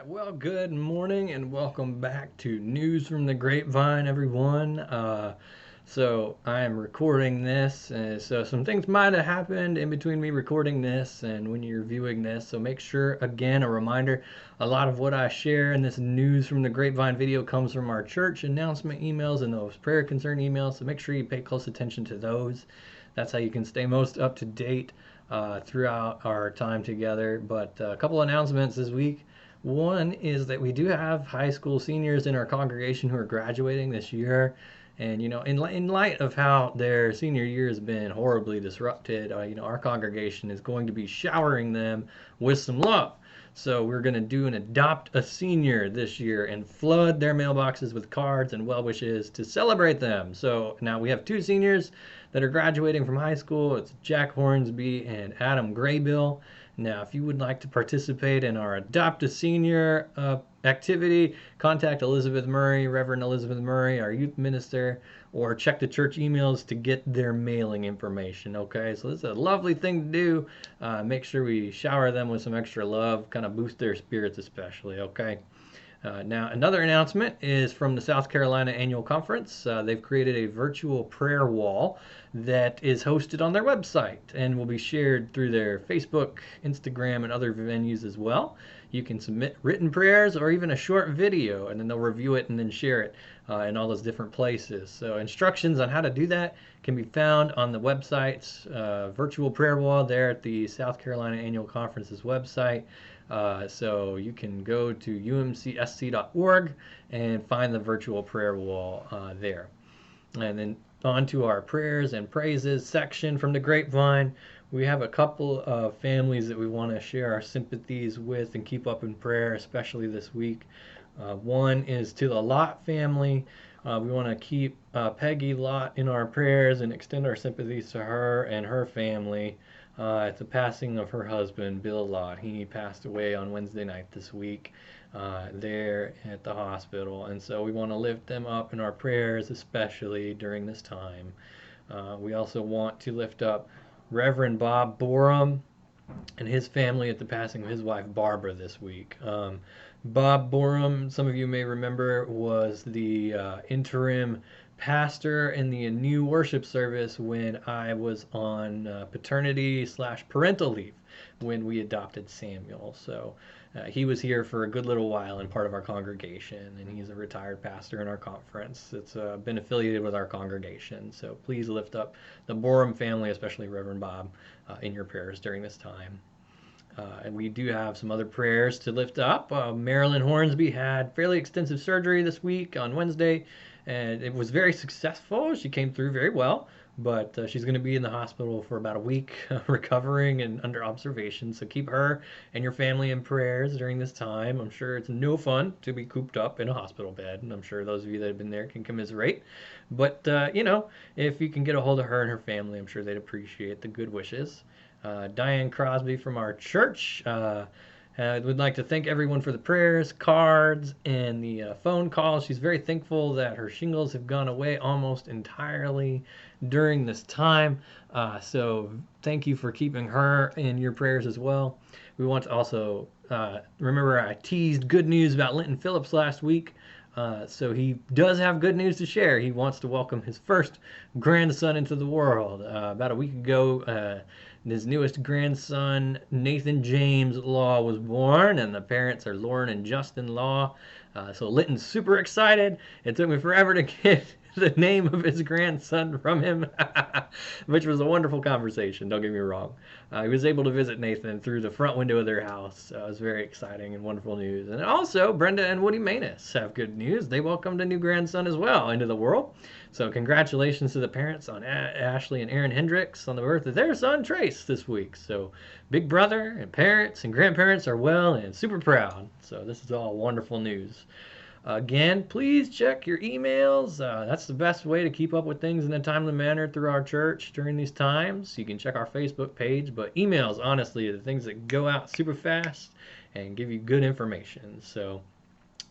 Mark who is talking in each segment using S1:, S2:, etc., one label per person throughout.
S1: right, well, good morning and welcome back to News from the Grapevine, everyone. So I am recording this, so some things might have happened in between me recording this and when you're viewing this. So make sure, again, a reminder, a lot of what I share in this News from the Grapevine video comes from our church announcement emails and those prayer concern emails. So make sure you pay close attention to those. That's how you can stay most up to date throughout our time together. But a couple announcements this week. One is that we do have high school seniors in our congregation who are graduating this year. And, in light of how their senior year has been horribly disrupted, our congregation is going to be showering them with some love. So we're going to do an Adopt a Senior this year and flood their mailboxes with cards and well wishes to celebrate them. So now we have two seniors that are graduating from high school. It's Jack Hornsby and Adam Graybill. Now, if you would like to participate in our Adopt a Senior activity, contact Elizabeth Murray, Reverend Elizabeth Murray, our youth minister, or check the church emails to get their mailing information. Okay, so this is a lovely thing to do. Make sure we shower them with some extra love, kind of boost their spirits, especially. Okay. Now, another announcement is from the South Carolina Annual Conference. They've created a virtual prayer wall that is hosted on their website and will be shared through their Facebook, Instagram, and other venues as well. You can submit written prayers or even a short video, and then they'll review it and then share it in all those different places. So, instructions on how to do that can be found on the website's virtual prayer wall there at the South Carolina Annual Conference's website. So you can go to umcsc.org and find the virtual prayer wall there. And then on to our prayers and praises section from the Grapevine. We have a couple of families that we want to share our sympathies with and keep up in prayer, especially this week. One is to the Lott family. We want to keep Peggy Lott in our prayers and extend our sympathies to her and her family at the passing of her husband, Bill Lott. He passed away on Wednesday night this week there at the hospital. And so we want to lift them up in our prayers, especially during this time. We also want to lift up Reverend Bob Borum and his family at the passing of his wife, Barbara, this week. Bob Borum, some of you may remember, was the interim pastor in the new worship service when I was on paternity/parental leave when we adopted Samuel. So he was here for a good little while and part of our congregation, and he's a retired pastor in our conference. It's been affiliated with our congregation. So please lift up the Borum family, especially Reverend Bob, in your prayers during this time. And we do have some other prayers to lift up. Marilyn Hornsby had fairly extensive surgery this week on Wednesday, and it was very successful. She came through very well, but she's going to be in the hospital for about a week recovering and under observation. So keep her and your family in prayers during this time. I'm sure it's no fun to be cooped up in a hospital bed, and I'm sure those of you that have been there can commiserate. But, if you can get a hold of her and her family, I'm sure they'd appreciate the good wishes. Diane Crosby from our church would like to thank everyone for the prayers, cards, and the phone calls. She's very thankful that her shingles have gone away almost entirely during this time. So thank you for keeping her in your prayers as well. We want to also remember I teased good news about Linton Phillips last week. So he does have good news to share. He wants to welcome his first grandson into the world. About a week ago, his newest grandson, Nathan James Law, was born, and the parents are Lauren and Justin Law. So Linton's super excited. It took me forever to get the name of his grandson from him, which was a wonderful conversation, don't get me wrong. He was able to visit Nathan through the front window of their house. It was very exciting and wonderful news. And also, Brenda and Woody Manus have good news. They welcomed a new grandson as well into the world. So congratulations to the parents on Ashley and Aaron Hendricks on the birth of their son, Trace, this week. So big brother and parents and grandparents are well and super proud. So this is all wonderful news. Again, please check your emails. That's the best way to keep up with things in a timely manner through our church during these times. You can check our Facebook page, but emails, honestly, are the things that go out super fast and give you good information. So,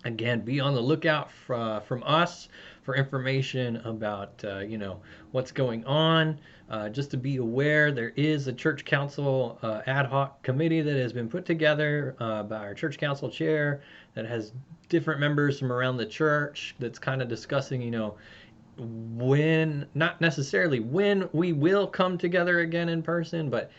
S1: again, be on the lookout from us for information about what's going on. Just to be aware, there is a church council ad hoc committee that has been put together by our church council chair that has different members from around the church that's kind of discussing, when, not necessarily when we will come together again in person, but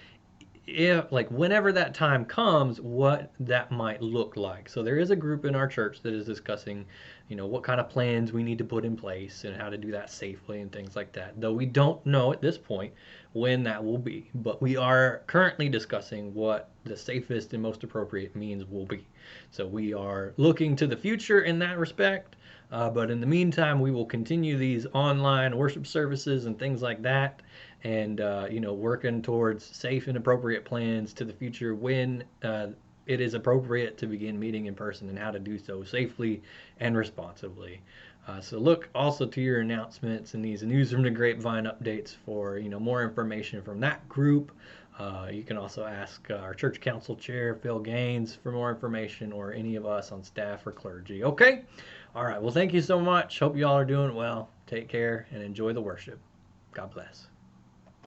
S1: if, like, whenever that time comes, what that might look like. So there is a group in our church that is discussing, what kind of plans we need to put in place and how to do that safely and things like that. Though we don't know at this point when that will be, but we are currently discussing what the safest and most appropriate means will be. So we are looking to the future in that respect. But in the meantime, we will continue these online worship services and things like that, and working towards safe and appropriate plans to the future when it is appropriate to begin meeting in person and how to do so safely and responsibly. So look also to your announcements and these News from the Grapevine updates for more information from that group. You can also ask our church council chair, Phil Gaines, for more information, or any of us on staff or clergy. Okay? All right. Well, thank you so much. Hope you all are doing well. Take care and enjoy the worship. God bless.